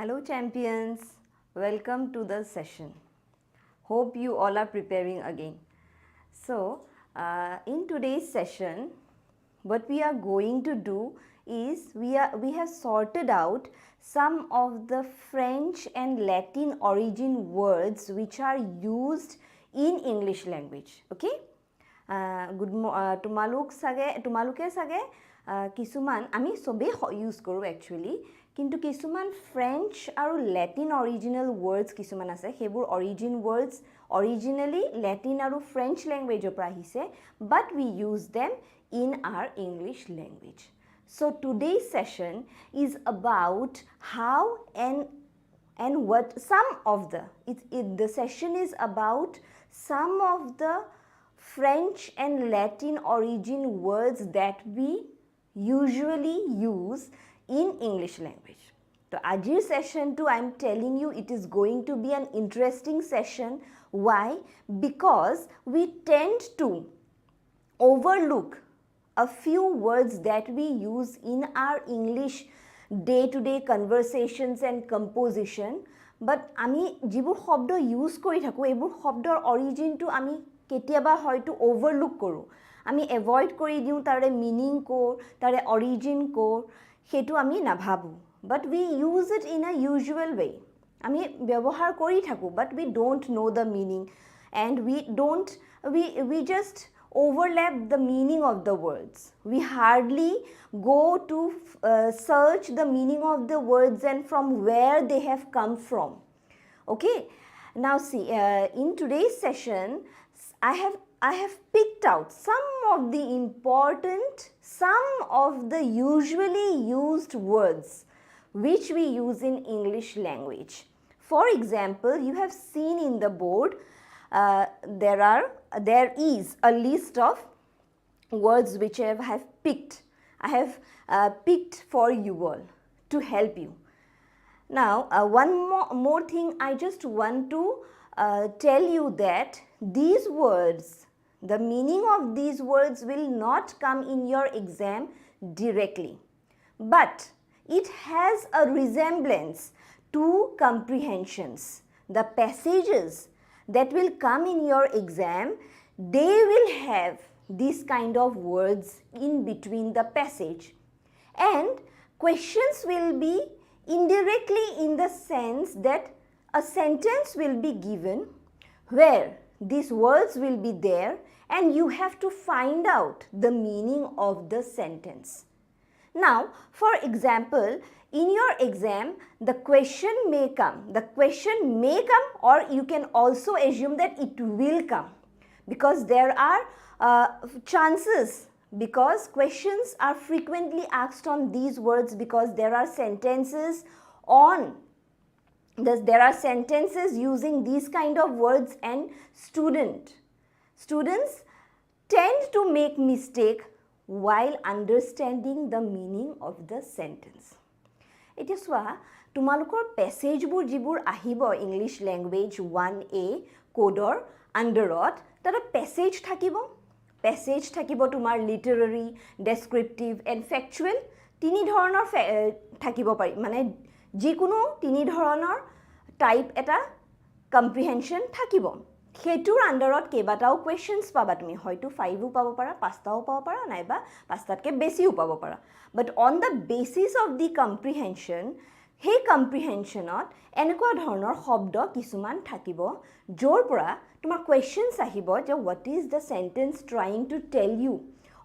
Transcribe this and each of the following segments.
Hello champions, welcome to the session. Hope you all are preparing again. So, in today's session, what we are going to do is we have sorted out some of the French and Latin origin words which are used in English language. Okay? তোমালোকে চাগে কিছুমান আমি সবেই use কৰোঁ actually কিন্তু কিছুমান French আৰু Latin original words কিছুমান আছে সেইবোৰ অৰিজিন ৱৰ্ডছ অৰিজিনেলি লেটিন আৰু ফ্ৰেঞ্চ লেংগুৱেজৰ পৰা আহিছে but we use them in our English language. So today's session is about how and what some of the session is about some of the French and Latin origin words that we usually use in English language. So ajir session too, I am telling you it is going to be an interesting session. Why? Because we tend to overlook a few words that we use in our English day-to-day conversations and composition. But আমি যিবোৰ শব্দ use কৰি থাকোঁ এইবোৰ শব্দৰ অৰিজিনটো আমি কেতিয়াবা হয়তো ওভাৰলুক কৰোঁ আমি এভইড কৰি দিওঁ তাৰে মিনিং ক'ৰ তাৰে অৰিজিন ক'ৰ সেইটো আমি নাভাবোঁ but we use it in a usual way আমি ব্যৱহাৰ কৰি থাকোঁ but we don't know' the meaning and we just overlap the meaning of the words. We hardly go to search the meaning of the words and from where they have come from. Okay, now see in today's session I have picked out some of the important, some of the usually used words which we use in English language. For example, you have seen in the board there is a list of words which I have picked. I have picked for you all to help you. Now, one more thing I just want to tell you that these words, the meaning of these words will not come in your exam directly, but it has a resemblance to comprehensions. The passages that will come in your exam, they will have this kind of words in between the passage. And questions will be indirectly in the sense that a sentence will be given where these words will be there and you have to find out the meaning of the sentence. Now, for example, in your exam, the question may come. The question may come or you can also assume that it will come because there are chances because questions are frequently asked on these words because there are sentences there are sentences using these kind of words and students tend to make mistake while understanding the meaning of the sentence. এতিয়া চোৱা তোমালোকৰ পেছেজবোৰ যিবোৰ আহিব English language 1A কোডৰ আণ্ডাৰত তাতে passage থাকিব তোমাৰ literary descriptive and ফেক্চুৱেল তিনি ধৰণৰ থাকিব পাৰি মানে যিকোনো তিনি ধৰণৰ টাইপ এটা কম্প্ৰিহেনশ্যন থাকিব সেইটোৰ আণ্ডাৰত কেইবাটাও কুৱেশ্যনছ পাবা তুমি হয়তো 5ও পাব পাৰা 5টাও পাব পাৰা নাইবা 5টাতকৈ বেছিও পাব পাৰা but on the basis of the comprehension সেই কম্প্ৰিহেনশ্যনত এনেকুৱা ধৰণৰ শব্দ কিছুমান থাকিব য'ৰ পৰা তোমাৰ কুৱেশ্যনছ আহিব যে what is the sentence trying to tell you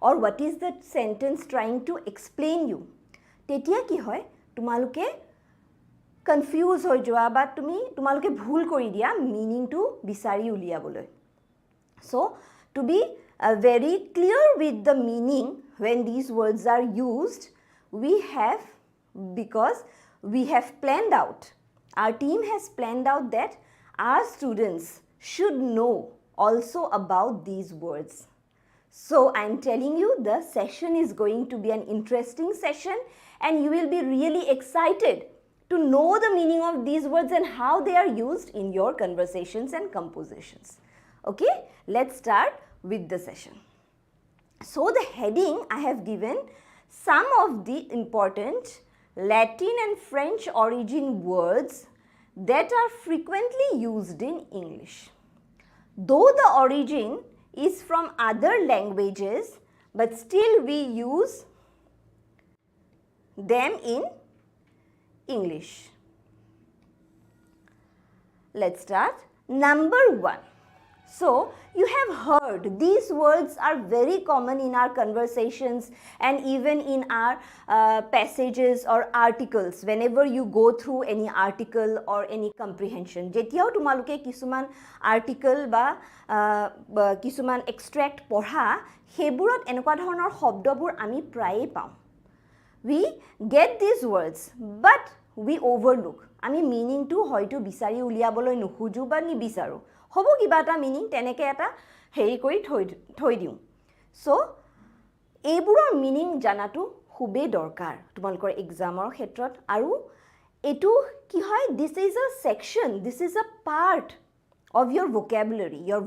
or what is the sentence trying to explain you তেতিয়া কি হয় তোমালোকে কনফিউজ হৈ যোৱা বা তোমালোকে ভুল কৰি দিয়া মিনিংটো বিচাৰি উলিয়াবলৈ so to be very clear with the meaning when these words are used because we have planned out, our team has planned out that our students should know also about these words. So I am telling you the session is going to be an interesting session and you will be really excited to know the meaning of these words and how they are used in your conversations and compositions. Okay, let's start with the session. So the heading I have given some of the important Latin and French origin words that are frequently used in English. Though the origin is from other languages, but still we use them in English. Let's start. Number 1. So, you have heard these words are very common in our conversations and even in our passages or articles whenever you go through any article or any comprehension. Jetiao tumaluke kisuman article ba kisuman extract porha heburot enokwa dhৰণৰ শব্দবোৰ আমি প্ৰায়ে পাওঁ. We get these words but we overlook. আমি মিনিংটো হয়তো বিচাৰি উলিয়াবলৈ নুখুজু বা নিবিচাৰো. হব কিবা এটা মিনিং তেনেকে এটা হেৰি কৰি থৈ দিওঁ. সো এইবোৰৰ মিনিং জানাটো খুবেই দৰকাৰ তোমালোকৰ এক্সামৰ ক্ষেত্ৰত. আৰু এইটো কি হয়, this is a section, this is a part of your vocabulary. Your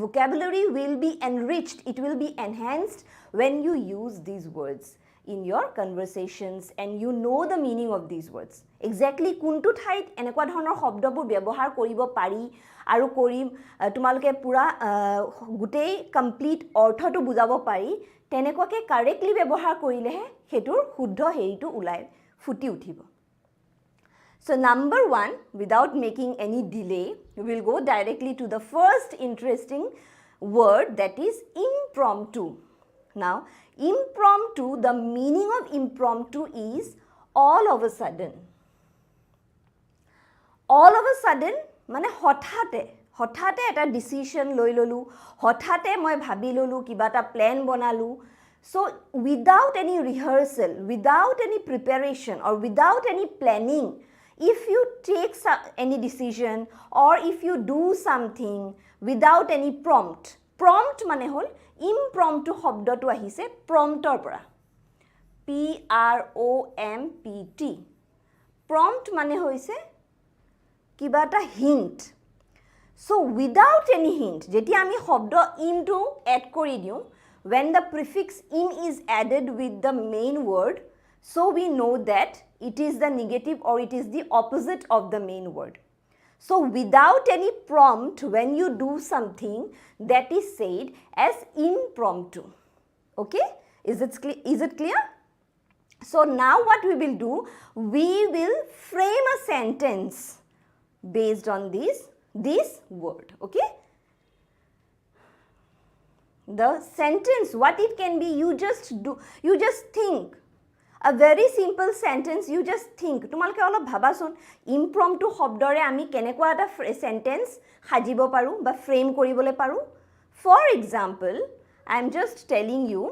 vocabulary will be enriched, it will be enhanced when you use these words in your conversations and you know the meaning of these words. Exactly কোনটো ঠাইত এনেকুৱা ধৰণৰ শব্দবোৰ ব্যৱহাৰ কৰিব পাৰি আৰু কৰিম তোমালোকে পুৰা গোটেই কমপ্লিট অৰ্থটো বুজাব পাৰি তেনেকুৱাকৈ কাৰেক্টলি ব্যৱহাৰ কৰিলেহে হেতুৰ শুদ্ধ হেৰিটো ওলাই ফুটি উঠিব. So number 1, without making any delay, we will go directly to the first interesting word, that is impromptu. Now, impromptu, the meaning of impromptu is all of a sudden. All of a sudden, মানে হঠাতে এটা decision লৈ ললো, হঠাতে মই ভাবি ললো, কিবা এটা প্ল্যান বনালো. So without any rehearsal, without any preparation or without any planning, if you take any decision or if you do something without any prompt মানে হল impromptu শব্দটো আহিছে promptৰ পৰা, PROMPT. prompt মানে হৈছে কিবা এটা hint. So without any hint, যেতিয়া আমি শব্দ imটো add কৰি দিওঁ, when the prefix im is added with the main word, so we know that it is the negative or it is the opposite of the main word. So without any prompt, when you do something, that is said as impromptu. Okay? Is it clear? So now what we will do, we will frame a sentence based on this word. Okay? The sentence, what it can be, you just think. A very simple sentence, you just think. তোমালোকে অলপ ভাবাচোন impromptu শব্দৰে আমি কেনেকুৱা এটা sentence সাজিব পাৰো বা frame কৰিবলৈ পাৰো. For example, I am just telling you,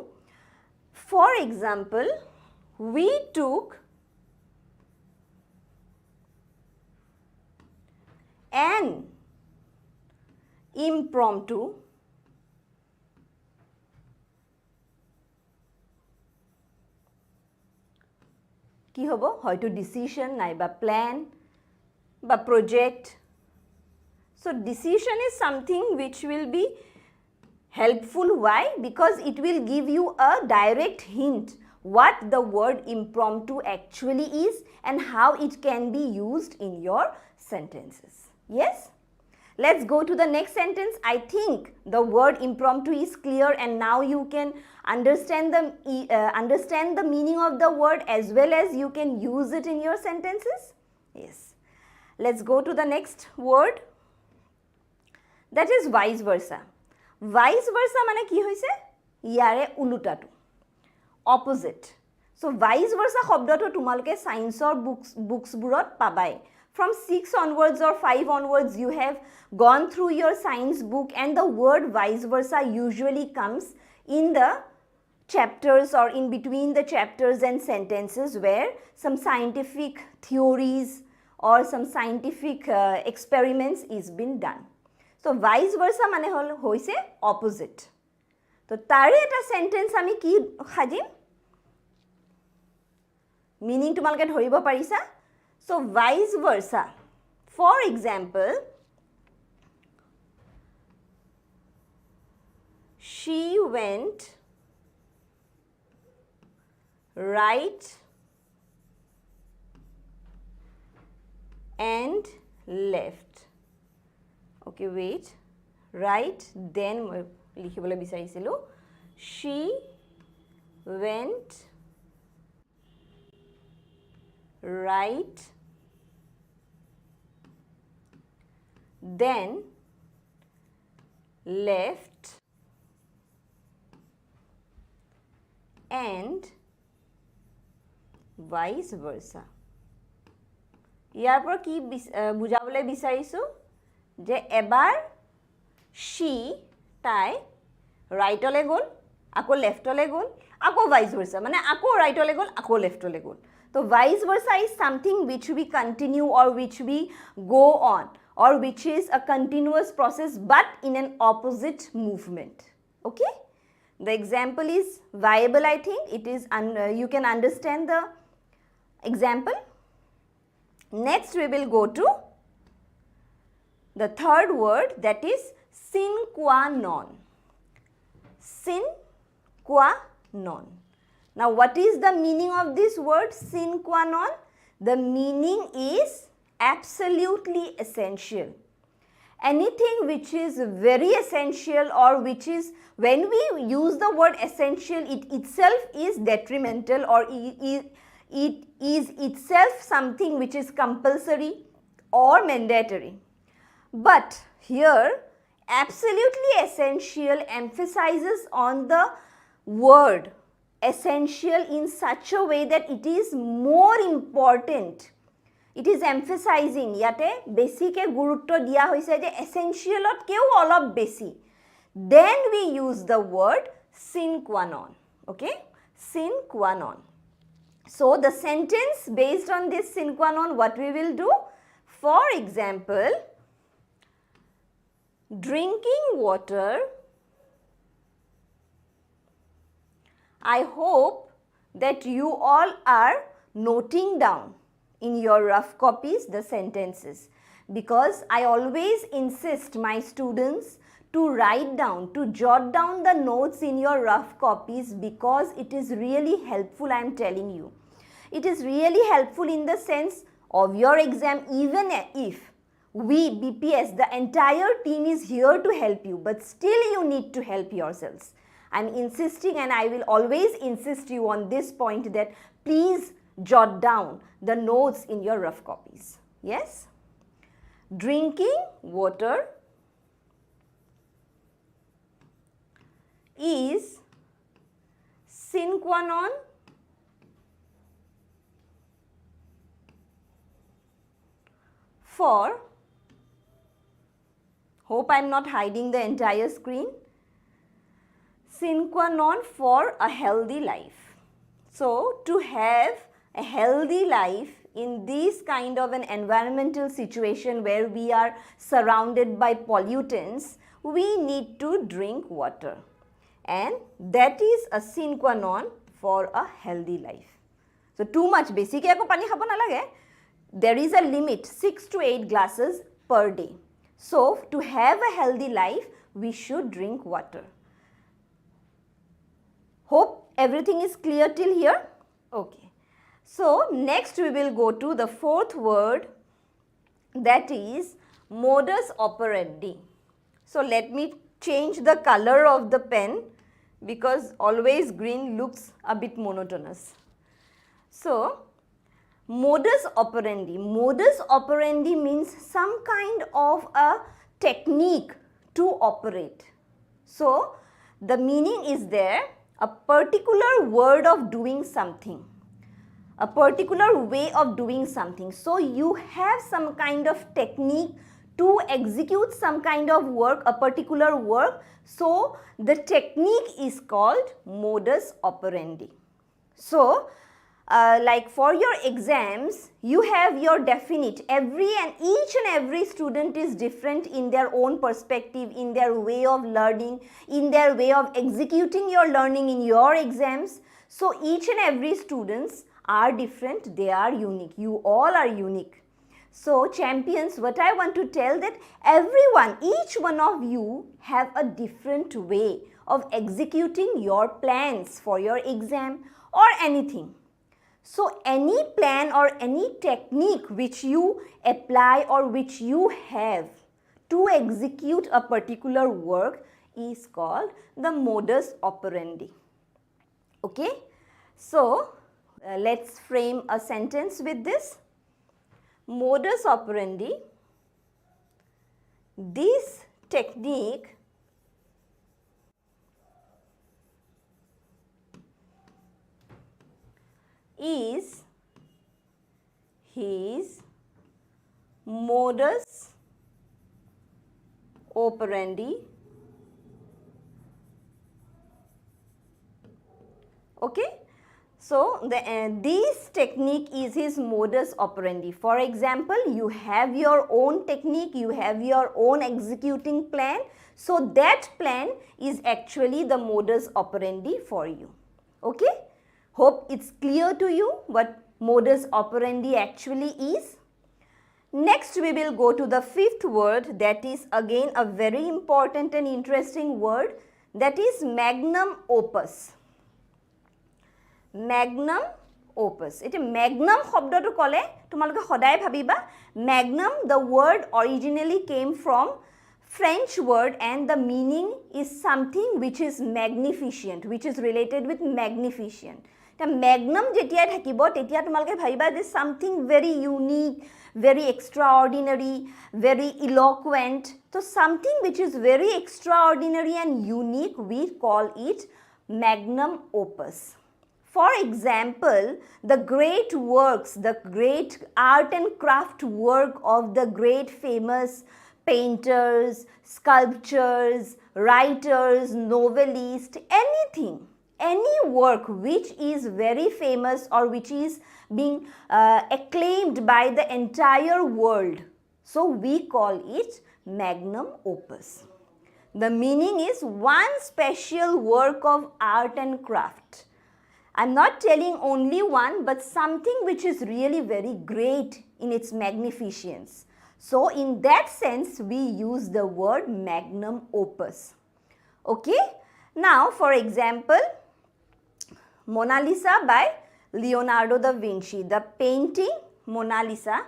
for example, we took an impromptu কি হ'ব, হয়তো ডিসিশন নাইবা প্ল্যান বা project. So decision is something which will be helpful. Why? Because it will give you a direct hint what the word impromptu actually is and how it can be used in your sentences. Yes? Let's go to the next sentence. I think the word impromptu is clear and now you can understand the meaning of the word as well as you can use it in your sentences. Yes. Let's go to the next word. That is vice versa. Vice versa মানে কি হৈছে? ইয়াৰে উলুটাটো, opposite. So vice versa শব্দটো তোমালোকে সায়েন্সৰ বুকসবোৰত পাবাই. From 6 onwards or 5 onwards, you have gone through your science book and the word vice versa usually comes in the chapters or in between the chapters and sentences where some scientific theories or some scientific experiments is been done. So vice versa মানে হল হৈছে opposite. তো তাৰে এটা sentence আমি কি Sajim, meaning তোমালোকে ধৰিব পাৰিছা. So vice versa. For example, she went right and left. Okay, wait. Right, then লিখিবলৈ বিচাৰিছিলো she went right, then left, and vice versa. ইয়াৰ পৰা কি বুজাবলৈ বিচাৰিছো যে এবাৰ she তাই ৰাইটলৈ গ'ল আকৌ লেফটলৈ গ'ল আকৌ vice versa মানে আকৌ ৰাইটলৈ গ'ল আকৌ লেফটলৈ গ'ল তো vice versa is something which we continue or which we go on or which is a continuous process but in an opposite movement. Okay, the example is viable. I think it is you can understand the example. Next we will go to the third word, that is sine qua non. Sine qua non. Now what is the meaning of this word sine qua non? The meaning is absolutely essential. Anything which is very essential or which is, when we use the word essential, it itself is detrimental or it is itself something which is compulsory or mandatory. But here absolutely essential emphasizes on the word essential in such a way that it is more important. It is emphasizing yate besike gurutto dia hoise je essential ot keu olop besi. Then we use the word sine qua non. Okay, sine qua non. So the sentence based on this sine qua non, what we will do? For example, drinking water. I hope that you all are noting down in your rough copies the sentences, because I always insist my students to write down, to jot down the notes in your rough copies, because it is really helpful. I am telling you, it is really helpful in the sense of your exam. Even if we BPS, the entire team is here to help you, but still you need to help yourselves. I am insisting, and I will always insist you on this point, that please jot down the notes in your rough copies. Yes? Drinking water is sine qua non for, hope I am not hiding the entire screen, sine qua non for a healthy life. So to have a healthy life in this kind of an environmental situation where we are surrounded by pollutants, we need to drink water, and that is a sine qua non for a healthy life. So too much basic ko pani khabo na lage. There is a limit, 6 to 8 glasses per day. So to have a healthy life, we should drink water. Hope everything is clear till here. Okay. So next we will go to the fourth word, that is modus operandi. So let me change the color of the pen, because always green looks a bit monotonous. So modus operandi. Modus operandi means some kind of a technique to operate. So the meaning is there, a particular word of doing something, a particular way of doing something. So you have some kind of technique to execute some kind of work, a particular work. So the technique is called modus operandi. So like for your exams, you have your definite, each and every student is different in their own perspective, in their way of learning, in their way of executing your learning in your exams. So each and every students are different, they are unique, you all are unique. So champions, what I want to tell, that everyone, each one of you have a different way of executing your plans for your exam or anything. So any plan or any technique which you apply or which you have to execute a particular work is called the modus operandi. Okay? So let's frame a sentence with this. Modus operandi, this technique is his modus operandi. Okay? So, this technique is his modus operandi. For example, you have your own technique, you have your own executing plan. So, that plan is actually the modus operandi for you. Okay? Hope it's clear to you what modus operandi actually is. Next, we will go to the fifth word, that is again a very important and interesting word, that is magnum opus. Magnum opus. It is magnum shobdo to kole tumaloke hoday bhabiba. Magnum, the word originally came from French word and the meaning is something which is magnificent, which is related with magnificent. The magnum jetia thakibo tetia tumaloke bhabiba this something very unique, very extraordinary, very eloquent. So something which is very extraordinary and unique, we call it magnum opus. For example, the great works, the great art and craft work of the great famous painters, sculptors, writers, novelists, anything, any work which is very famous or which is being acclaimed by the entire world. So we call it magnum opus. The meaning is one special work of art and craft. I'm not telling only one, but something which is really very great in its magnificence. So in that sense, we use the word magnum opus. Okay? Now, for example, Mona Lisa by Leonardo da Vinci. The painting Mona Lisa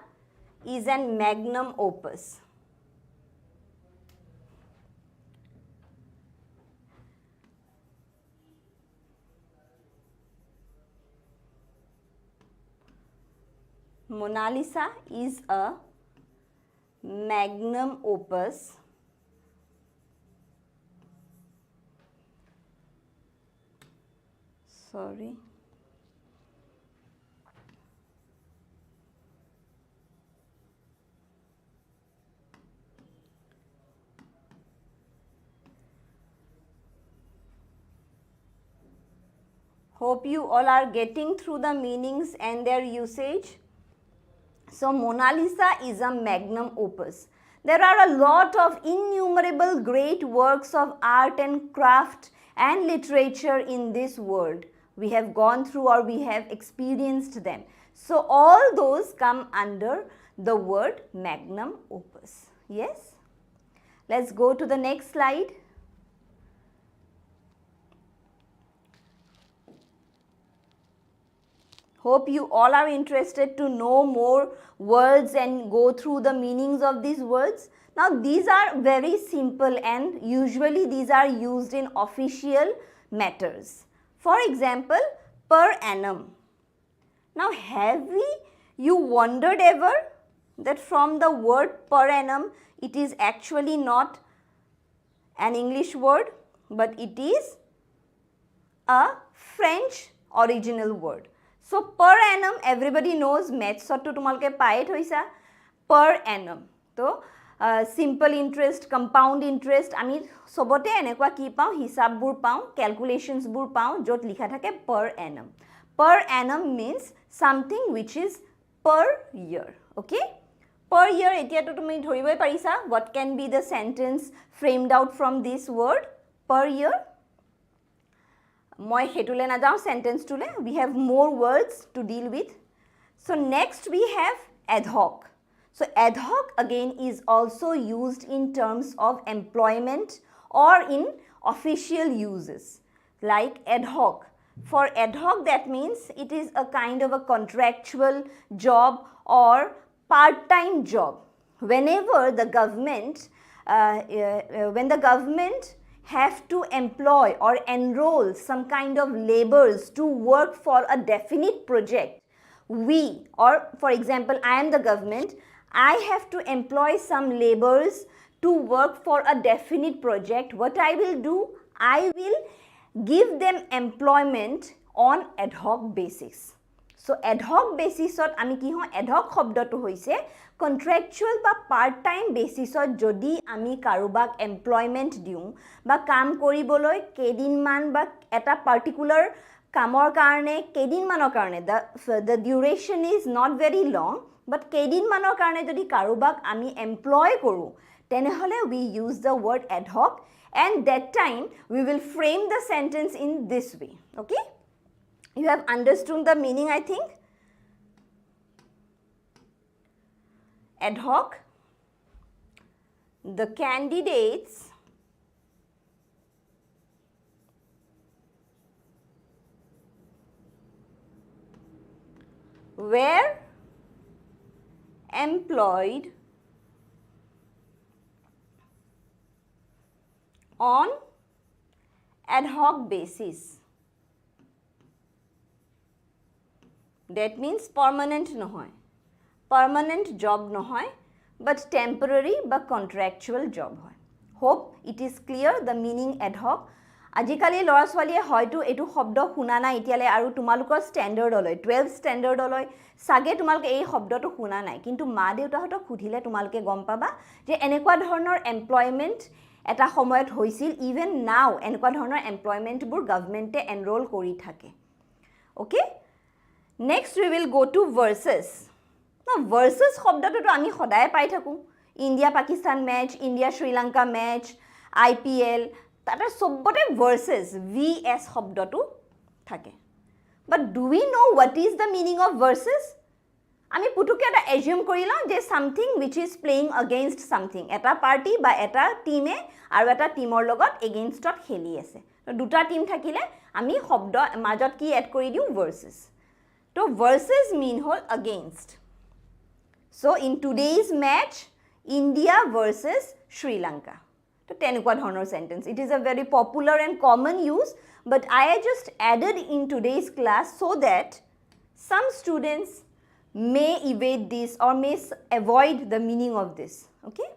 is an magnum opus. Mona Lisa is a magnum opus. Sorry. Hope you all are getting through the meanings and their usage. So, Mona Lisa is a magnum opus. There are a lot of innumerable great works of art and craft and literature in this world. We have gone through or we have experienced them. So, all those come under the word magnum opus. Yes? Let's go to the next slide. Hope you all are interested to know more words and go through the meanings of these words. Now these are very simple and usually these are used in official matters. For example, per annum. Now have you wondered ever that from the word per annum it is actually not an English word but it is a French original word. So per annum, everybody knows maths to tumalke pae thoisa per annum. So simple interest, compound interest, ami sobote enekwa ki pao hisab bur pao, calculations bur pao jot likha thake per annum. Per annum means something which is per year. Okay? Per year etia to tumi dhoriboi parisa. What can be the sentence framed out from this word per year? Moi hetule na jao sentence tule. We have more words to deal with. So next we have ad hoc. So ad hoc again is also used in terms of employment or in official uses like ad hoc. For ad hoc, that means it is a kind of a contractual job or part-time job. Whenever the government, when the government have to employ or enroll some kind of laborers to work for a definite project, we, or for example, I am the government, I have to employ some laborers to work for a definite project. What I will do, I will give them employment on ad hoc basis. So ad hoc basis ot ami ki ho, ad hoc shobdo to hoise contractual ba part time basis ot jodi ami karubak employment diu ba kam koriboloi kedin man ba eta particular kamor karone kedin manor karone, the duration is not very long, but kedin manor karone jodi karubak ami employ koru, tenehole we use the word ad hoc, and that time we will frame the sentence in this way. Okay, you have understood the meaning, I think. Ad hoc, the candidates were employed on ad hoc basis. That means permanent nohoy, permanent job nohoy, but temporary but contractual job hoy. Hope it is clear the meaning ad hoc. Ajikali lora swaliye hoyto etu shobdo shuna nai etiale aru tumalukor standard oloi 12 standard oloi sage tumaluke ei shobdo to shuna nai, kintu ma deuta hoto khudile tumaluke gom paba je enekwa dhornor employment eta samoyat hoisil, even now enekwa dhornor employment bur government e enroll kori thake. Okay, next we will go to versus. Now versus shobdo to ami khodaye pai thaku, India Pakistan match, India Sri Lanka match, IPL, that is sobbote versus vs shobdo to thake. But do we know what is the meaning of versus? আমি পুটুকে এটা assume কৰিলা যে something which is playing against something, এটা party বা এটা টিমে আৰু এটা টিমৰ লগত against ত খেলি আছে, তো দুটা টিম থাকিলে আমি শব্দ মাজত কি এড কৰি দিও versus. তো versus mean হল against. So in today's match India versus Sri Lanka. তো তেনেকুৱা ধৰণৰ sentence. It is a very popular and common use, but I just added in today's class so that some students may evade this or may avoid the meaning of this. Okay,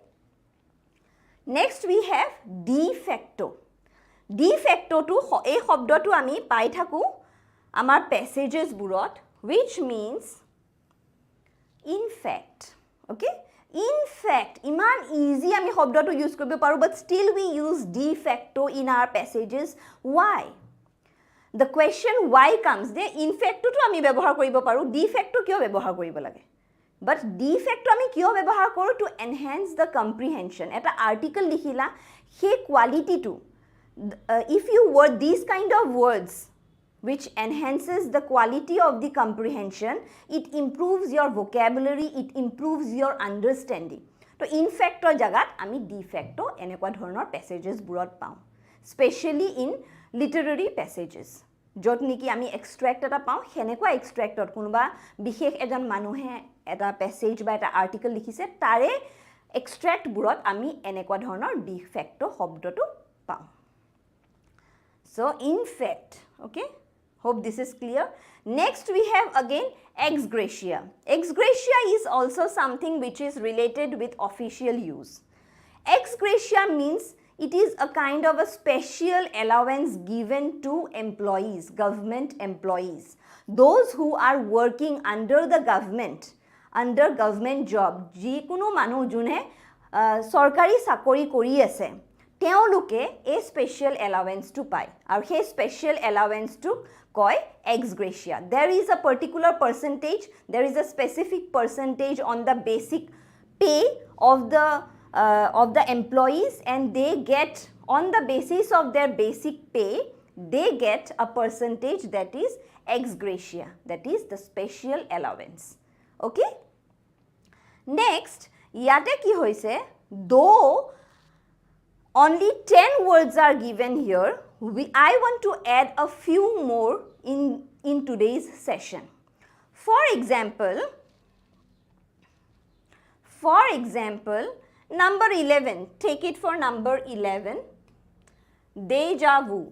next we have de facto. De facto to ei shobdo to ami pai thaku amar passages burot, which means in fact. Okay, in fact, iman easy ami shobdo to use koribo paru, but still we use de facto in our passages. Why? The question why comes, de in facto to ami byabohar koribo paru, de facto kyo byabohar koribo lage? But de facto ami kyo byabohar koru? To enhance the comprehension. Eta article likhila he quality to, if you word these kind of words which enhances the quality of the comprehension, it improves your vocabulary, it improves your understanding. To in facto jagat ami de facto enekwa dhornor passages burot pau, especially in literary passages. Jot niki ami extract eta pau, henekwa extract ot konoba bishekh ejon manuhe eta passage ba eta article likhise, tare extract burot ami enekwa dhornor de facto shobdo to pau. So in fact, okay, hope this is clear. Next we have again ex gratia. Ex gratia is also something which is related with official use. Ex gratia means it is a kind of a special allowance given to employees, government employees, those who are working under the government, under government job. Jikono manu june sarkari sakori kori ase, তেওঁলোকে a special allowance to pai, aru he special allowance to koi ex gratia. There is a particular percentage, there is a specific percentage on the basic pay of the employees, and they get, on the basis of their basic pay, they get a percentage that is ex gratia, that is the special allowance. Okay, next yate ki hoise, though Only 10 words are given here. I want to add a few more in today's session. For example, number 11, take it for number 11, deja vu.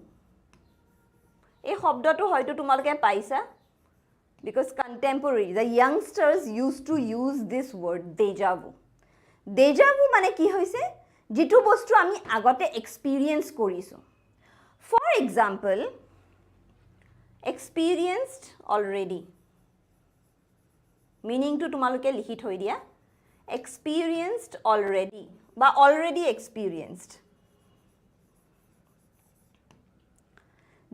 এই শব্দটো হয়তো তোমালোকে পাইছা because contemporary, the youngsters used to use this word deja vu. Deja vu মানে কি হৈছে যেটো বস্তু আমি আগতে এক্সপেৰিয়েন্স কৰিছো. For example, experienced already. Meaning to তোমালোকে লিখি থৈ দিয়া. Experienced already বা already experienced.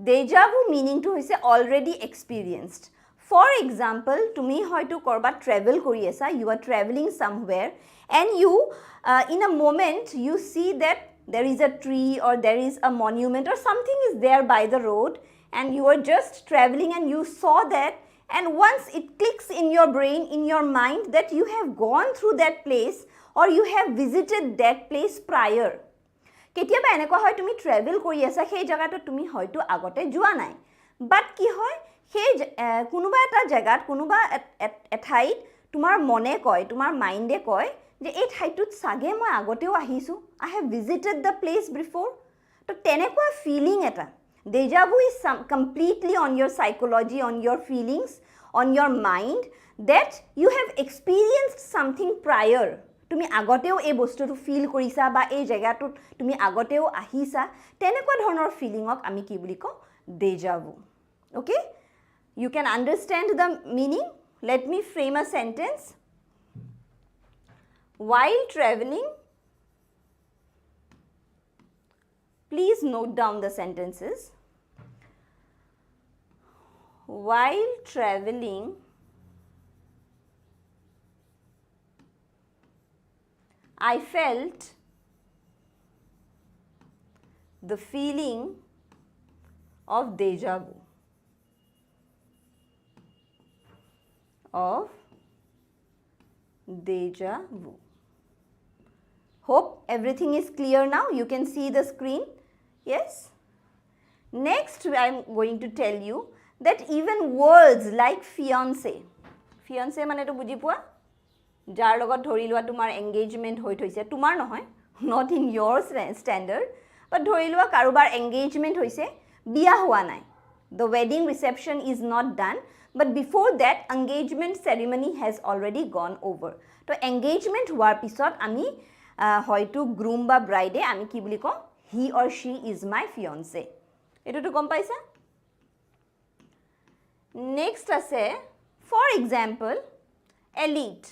Deja vu meaning to hoise already experienced. For example, tumi hoyto korba travel kori asa, you are traveling somewhere and you in a moment you see that there is a tree or there is a monument or something is there by the road and you are just traveling and you saw that, and once it clicks in your brain, in your mind, that you have gone through that place or you have visited that place prior. কেতিয়াবা এনেকুৱা হয় তুমি travel কৰি আছা সেই জায়গাটো তুমি হয়তো আগতে যোৱা নাই, বাট কি হয় সেই কোনোবা এটা জায়গাত কোনোবা এঠাইত তোমাৰ মনে কয়, তোমাৰ মাইন্ডে কয় যে এই ঠাইটোত সাগে মই আগতেও আহিছো, I have visited the place before. তো তেনেকুৱা ফিলিং এটা deja vu is completely on your psychology, on your feelings, on your mind, that you have experienced something prior. তুমি আগতেও এই বস্তুটো ফিল কৰিছা বা এই জায়গাটোত তুমি আগতেও আহিছা, তেনেকুৱা ধৰণৰ ফিলিংক আমি কি বুলি কওঁ deja vu. Okay, you can understand the meaning. Let me frame a sentence. While traveling, please note down the sentences. While traveling, I felt the feeling of deja vu. Hope everything is clear now. You can see the screen. Yes? Next, I am going to tell you that even words like fiancé. Fiancé মানে তো বুজি পোৱা? যাৰ লগত ধৰি লোৱা তোমাৰ engagement হৈ থৈছে, তোমাৰ নহয়, not in your standard, but ধৰি লোৱা কাৰোবাৰ এংগেজমেন্ট হৈছে, বিয়া হোৱা নাই. The wedding reception is not done, but before that engagement ceremony has already gone over. তো engagement হোৱাৰ পিছত আমি হয়তো groom বা bride আমি কি বুলি কওঁ, he or she is my fiancé. এটোটো গম পাইছা? Next আছে, for example, elite.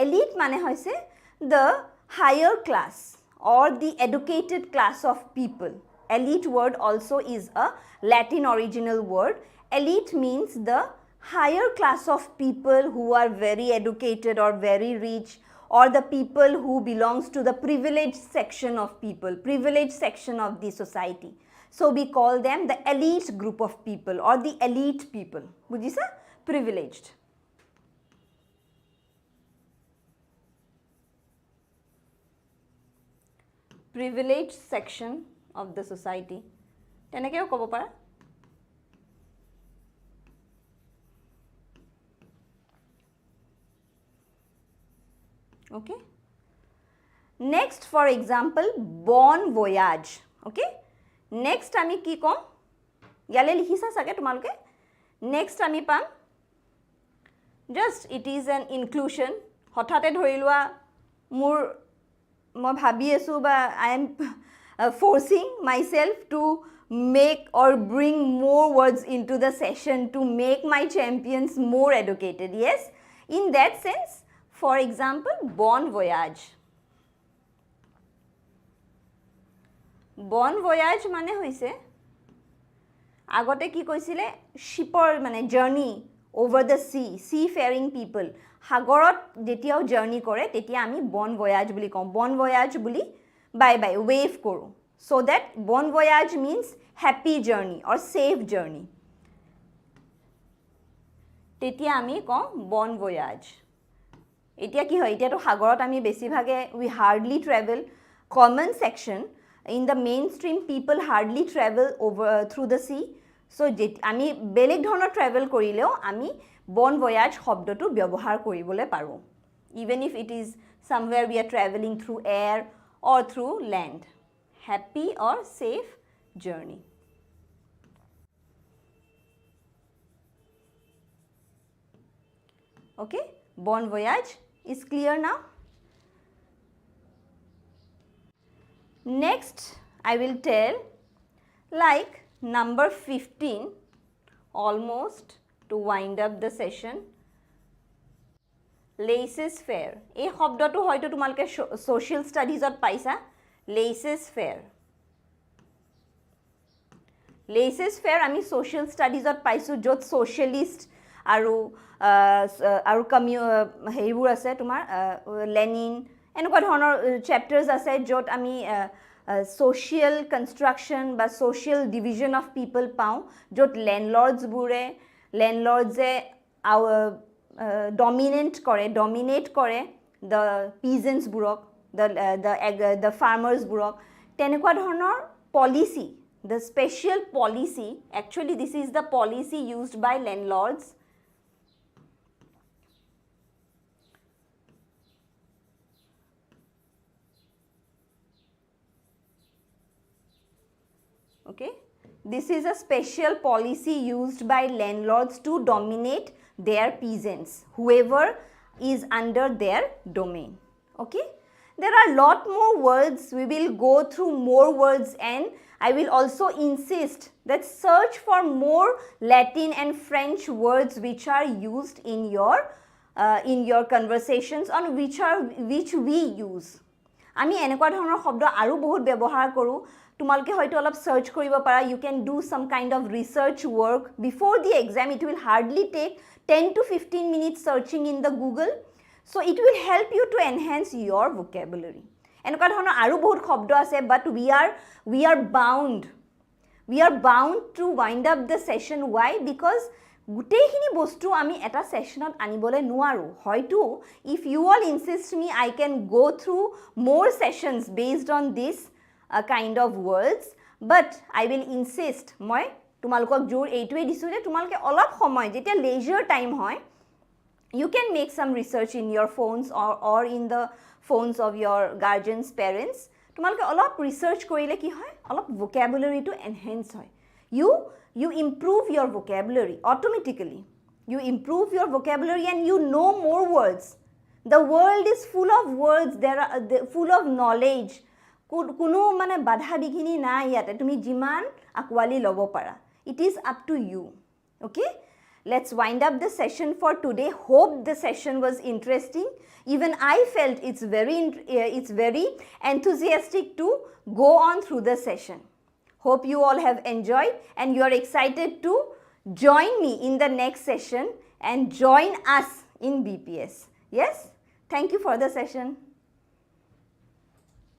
Elite মানে হৈছে the higher class or the educated class of people. Elite word also is a Latin original word. Elite means the higher class of people who are very educated or very rich, or the people who belongs to the privileged section of people, privileged section of the society. So we call them the elite group of people or the elite people. Bujisa? Privileged. Privileged section of the society. তেনেকেও ক'ব পাৰা. Okay. Next, for example, bon voyage. Okay. Next আমি কি কম? ইয়ালে লিখিছা সাগে তোমালোকে? Next আমি পাম. Just it is an inclusion. হঠাতে ধৰি লোৱা মোৰ মই ভাবি আছো বা I am forcing myself to make or bring more words into the session to make my champions more educated. Yes, in that sense, for example, bon voyage. Bon voyage মানে হৈছে আগতে কি কৈছিলে শিপৰ মানে journey over the sea, seafaring people. সাগৰত যেতিয়াও journey কৰে তেতিয়া আমি bon voyage বুলি কওঁ. Bon voyage বুলি bye bye wave কৰো. So that bon voyage means happy journey or safe journey. তেতিয়া আমি কওঁ bon voyage. এতিয়া কি হয় এতিয়াতো সাগৰত আমি বেছিভাগে we hardly travel common section in the mainstream people hardly travel over through the sea so আমি বেলেগ ধৰণৰ ট্ৰেভেল কৰিলেও আমি bon voyage শব্দটো ব্যৱহাৰ কৰিবলৈ পাৰোঁ even if it is somewhere we are traveling through air or through land happy or safe journey okay bon voyage is clear now next I will tell like number 15 almost to wind up the session laissez faire এই শব্দটো হয়তো তোমালকে social studies ত পাইছা laissez faire laissez faire আমি social studies ত পাইছো যত socialist আৰু হেৰিবোৰ আছে তোমাৰ লেনিন এনেকুৱা ধৰণৰ চেপ্টাৰ্ছ আছে য'ত আমি social construction বা social division of people পাওঁ য'ত লেণ্ডলৰ্ডছে dominate কৰে the peasantsবোৰক the farmersবোৰক তেনেকুৱা ধৰণৰ policy the special policy actually this is the policy used by landlords okay this is a special policy used by landlords to dominate their peasants whoever is under their domain okay there are a lot more words we will go through more words and I will also insist that search for more Latin and French words which are used in your conversations on which we use আমি এনেকুৱা ধৰণৰ শব্দ আৰু বহুত ব্যৱহাৰ কৰোঁ তোমালকে হয়তো অলপ সার্চ কৰিব পাৰা you can do some kind of research work before the exam it will hardly take 10 to 15 minutes searching in the Google so it will help you to enhance your vocabulary এনেকুৱা ধৰণৰ আৰু বহুত শব্দ আছে but we are bound to wind up the session why because গুটেইখিনি বস্তু আমি এটা সেশনত আনিবলৈ নোৱাৰো হয়তো if you all insist me I can go through more sessions based on this kind of words but I will insist মই তোমালোকক জোৰ এইটোৱে দিছো যে তোমালকে অলপ সময় যেতিয়া leisure time হয় you can make some research in your phones or in the phones of your guardians parents তোমালকে অলপ research কৰিলে কি হয় অলপ vocabulary to enhance হয় you improve your vocabulary automatically you improve your vocabulary and you know more words the world is full of words there are full of knowledge কোনো মানে বাধা বিঘিনি নাই ইয়াতে তুমি যিমান আকোৱালি ল'ব পাৰা it is up to you okay let's wind up the session for today hope the session was interesting even I felt it's very enthusiastic to go on through the session hope you all have enjoyed and you are excited to join me in the next session and join us in BPS yes thank you for the session